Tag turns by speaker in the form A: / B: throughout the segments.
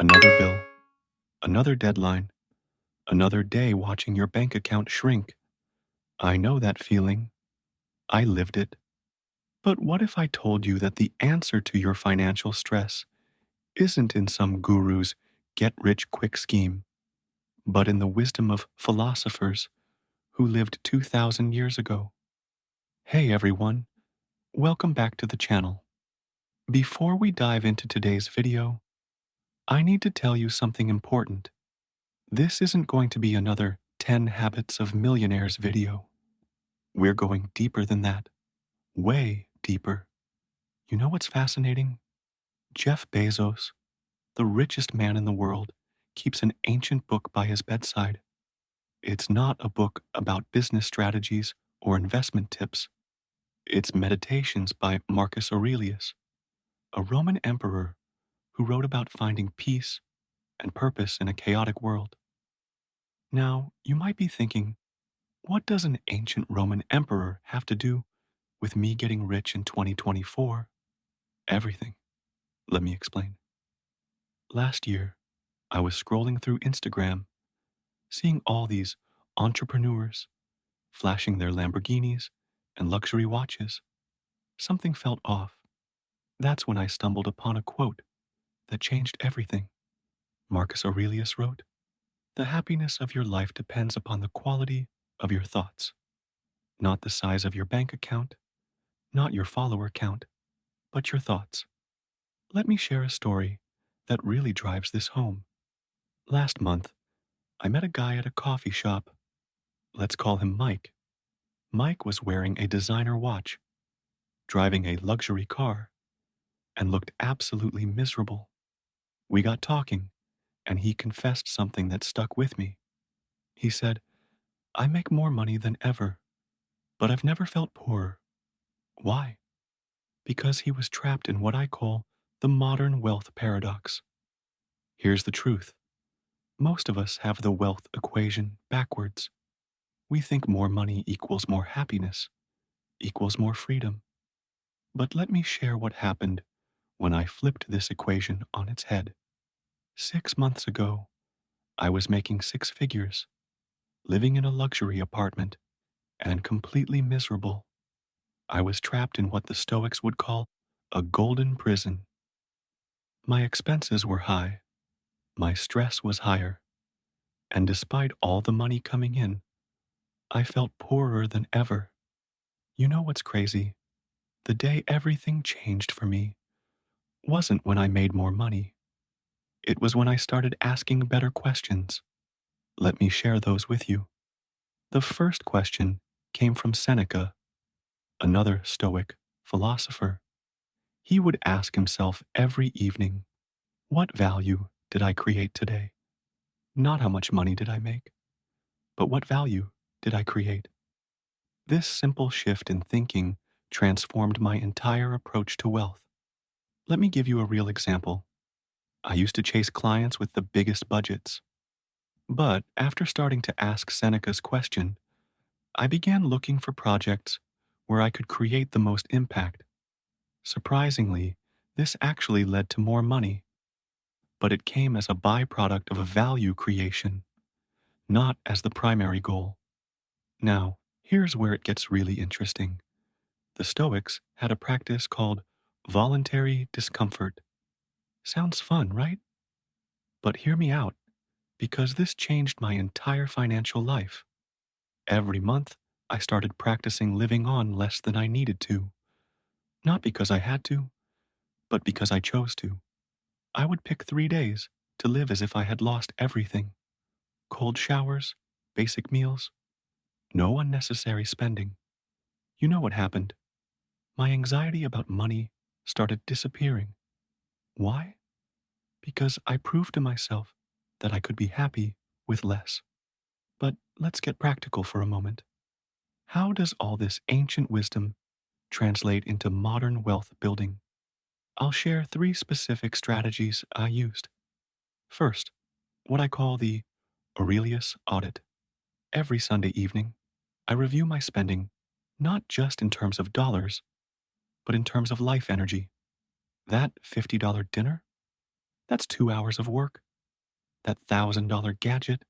A: Another bill, another deadline, another day watching your bank account shrink. I know that feeling. I lived it. But what if I told you that the answer to your financial stress isn't in some guru's get rich quick scheme, but in the wisdom of philosophers who lived 2,000 years ago? Hey everyone, welcome back to the channel. Before we dive into today's video, I need to tell you something important. This isn't going to be another 10 Habits of Millionaires video. We're going deeper than that. Way deeper. You know what's fascinating? Jeff Bezos, the richest man in the world, keeps an ancient book by his bedside. It's not a book about business strategies or investment tips. It's Meditations by Marcus Aurelius, a Roman emperor who wrote about finding peace and purpose in a chaotic world. Now, you might be thinking, what does an ancient Roman emperor have to do with me getting rich in 2024? Everything. Let me explain. Last year, I was scrolling through Instagram, seeing all these entrepreneurs flashing their Lamborghinis and luxury watches. Something felt off. That's when I stumbled upon a quote that changed everything. Marcus Aurelius wrote, "The happiness of your life depends upon the quality of your thoughts, not the size of your bank account, not your follower count, but your thoughts." Let me share a story that really drives this home. Last month, I met a guy at a coffee shop. Let's call him Mike. Mike was wearing a designer watch, driving a luxury car, and looked absolutely miserable. We got talking, and he confessed something that stuck with me. He said, "I make more money than ever, but I've never felt poorer." Why? Because he was trapped in what I call the modern wealth paradox. Here's the truth. Most of us have the wealth equation backwards. We think more money equals more happiness, equals more freedom. But let me share what happened when I flipped this equation on its head. 6 months ago, I was making six figures, living in a luxury apartment, and completely miserable. I was trapped in what the Stoics would call a golden prison. My expenses were high, my stress was higher, and despite all the money coming in, I felt poorer than ever. You know what's crazy? The day everything changed for me wasn't when I made more money. It was when I started asking better questions. Let me share those with you. The first question came from Seneca, another Stoic philosopher. He would ask himself every evening, what value did I create today? Not how much money did I make, but what value did I create? This simple shift in thinking transformed my entire approach to wealth. Let me give you a real example. I used to chase clients with the biggest budgets. But after starting to ask Seneca's question, I began looking for projects where I could create the most impact. Surprisingly, this actually led to more money, but it came as a byproduct of a value creation, not as the primary goal. Now, here's where it gets really interesting. The Stoics had a practice called voluntary discomfort. Sounds fun, right? But hear me out, because this changed my entire financial life. Every month, I started practicing living on less than I needed to. Not because I had to, but because I chose to. I would pick 3 days to live as if I had lost everything. Cold showers, basic meals, no unnecessary spending. You know what happened? My anxiety about money started disappearing. Why? Because I proved to myself that I could be happy with less. But let's get practical for a moment. How does all this ancient wisdom translate into modern wealth building? I'll share 3 specific strategies I used. First, what I call the Aurelius audit. Every Sunday evening, I review my spending, not just in terms of dollars, but in terms of life energy. That $50 dinner? That's 2 hours of work. That $1,000 gadget,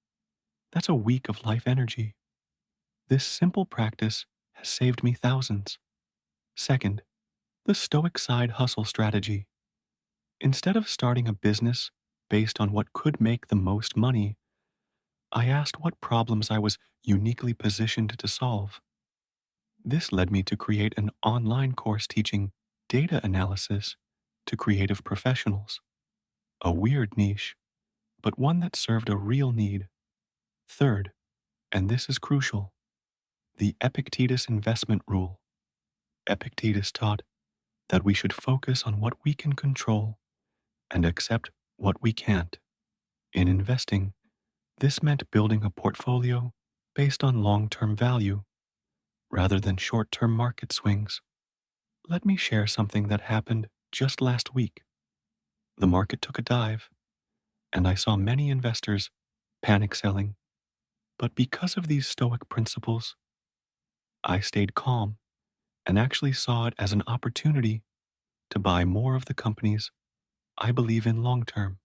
A: that's a week of life energy. This simple practice has saved me thousands. Second, the Stoic side hustle strategy. Instead of starting a business based on what could make the most money, I asked what problems I was uniquely positioned to solve. This led me to create an online course teaching data analysis to creative professionals. A weird niche, but one that served a real need. Third, and this is crucial, the Epictetus investment rule. Epictetus taught that we should focus on what we can control and accept what we can't. In investing, this meant building a portfolio based on long term value rather than short term market swings. Let me share something that happened just last week. The market took a dive, and I saw many investors panic selling. But because of these Stoic principles, I stayed calm and actually saw it as an opportunity to buy more of the companies I believe in long term.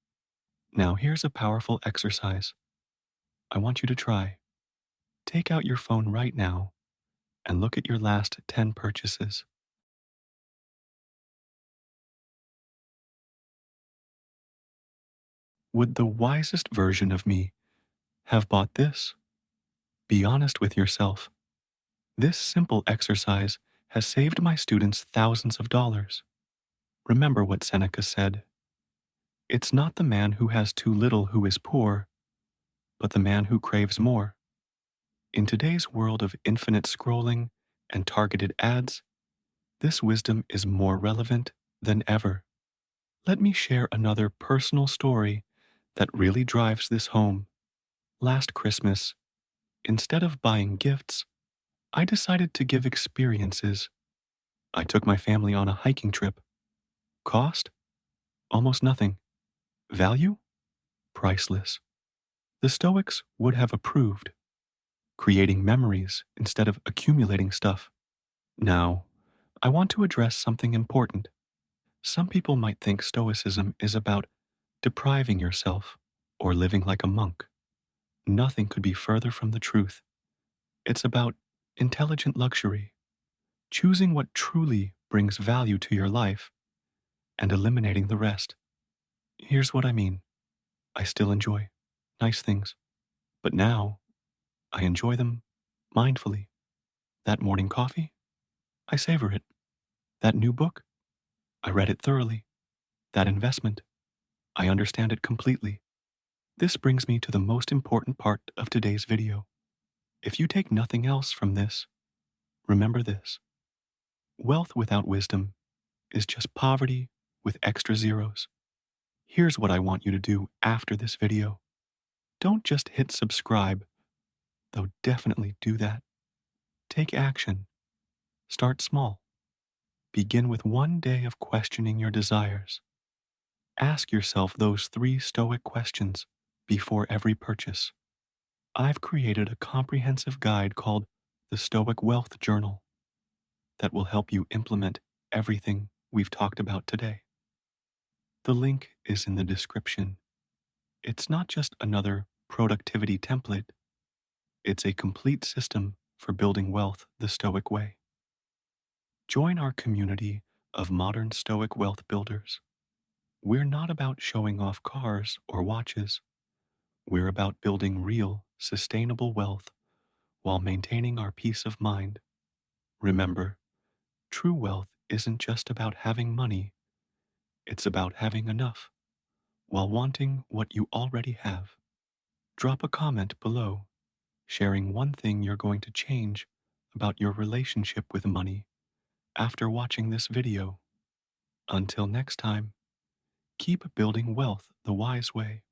A: Now, here's a powerful exercise I want you to try. Take out your phone right now and look at your last 10 purchases. Would the wisest version of me have bought this? Be honest with yourself. This simple exercise has saved my students thousands of dollars. Remember what Seneca said: it's not the man who has too little who is poor, but the man who craves more. In today's world of infinite scrolling and targeted ads, this wisdom is more relevant than ever. Let me share another personal story that really drives this home. Last Christmas, instead of buying gifts, I decided to give experiences. I took my family on a hiking trip. Cost? Almost nothing. Value? Priceless. The Stoics would have approved, creating memories instead of accumulating stuff. Now, I want to address something important. Some people might think Stoicism is about depriving yourself or living like a monk. Nothing could be further from the truth. It's about intelligent luxury, choosing what truly brings value to your life and eliminating the rest. Here's what I mean. I still enjoy nice things, but now I enjoy them mindfully. That morning coffee, I savor it. That new book, I read it thoroughly. That investment, I understand it completely. This brings me to the most important part of today's video. If you take nothing else from this, remember this: wealth without wisdom is just poverty with extra zeros. Here's what I want you to do after this video. Don't just hit subscribe, though definitely do that. Take action. Start small. Begin with one day of questioning your desires. Ask yourself those 3 Stoic questions before every purchase. I've created a comprehensive guide called the Stoic Wealth Journal that will help you implement everything we've talked about today. The link is in the description. It's not just another productivity template, it's a complete system for building wealth the Stoic way. Join our community of modern Stoic wealth builders. We're not about showing off cars or watches. We're about building real, sustainable wealth while maintaining our peace of mind. Remember, true wealth isn't just about having money, it's about having enough while wanting what you already have. Drop a comment below, sharing one thing you're going to change about your relationship with money after watching this video. Until next time, keep building wealth the wise way.